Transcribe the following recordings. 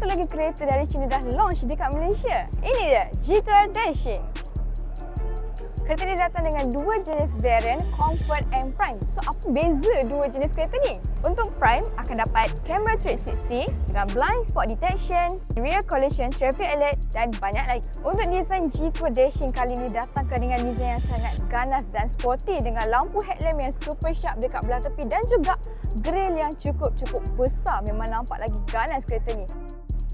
satu lagi kereta dari China dah launch dekat Malaysia. Ini dia, G-Tour Dashing. Kereta ni datang dengan dua jenis variant, Comfort and Prime. So, apa beza dua jenis kereta ni? Untuk Prime akan dapat kamera 360 dengan blind spot detection, rear collision, traffic alert dan banyak lagi. Untuk desain G-Tour Dashing kali ni datangkan dengan desain yang sangat ganas dan sporty dengan lampu headlamp yang super sharp dekat belah tepi dan juga grill yang cukup besar. Memang nampak lagi ganas kereta ni.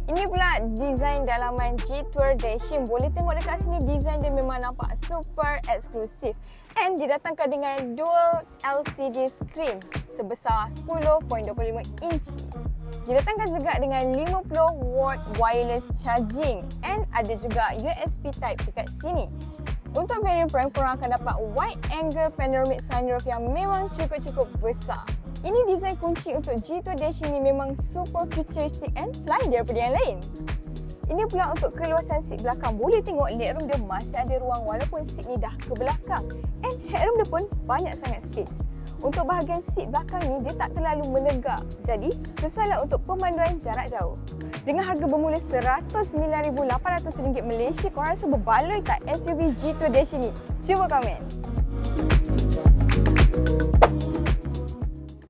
Ini pula desain dalaman G-Tour Dashing. Boleh tengok dekat sini, desain dia memang nampak super eksklusif. And didatangkan dengan dual LCD screen sebesar 10.25 inci. Didatangkan juga dengan 50W wireless charging and ada juga USB Type dekat sini. Untuk variant Prime, korang akan dapat wide angle panoramic sunroof yang memang cukup besar. Ini desain kunci untuk G-Tour Dashing ni memang super futuristic and lain daripada yang lain. Ini pula untuk keluasan seat belakang. Boleh tengok legroom dia masih ada ruang walaupun seat ni dah ke belakang. And headroom dia pun banyak sangat space. Untuk bahagian seat belakang ni, dia tak terlalu menegak. Jadi, sesuailah untuk pemanduan jarak jauh. Dengan harga bermula RM109,800 Malaysia, korang rasa berbaloi tak SUV G-Tour Dashing ni? Cuba komen!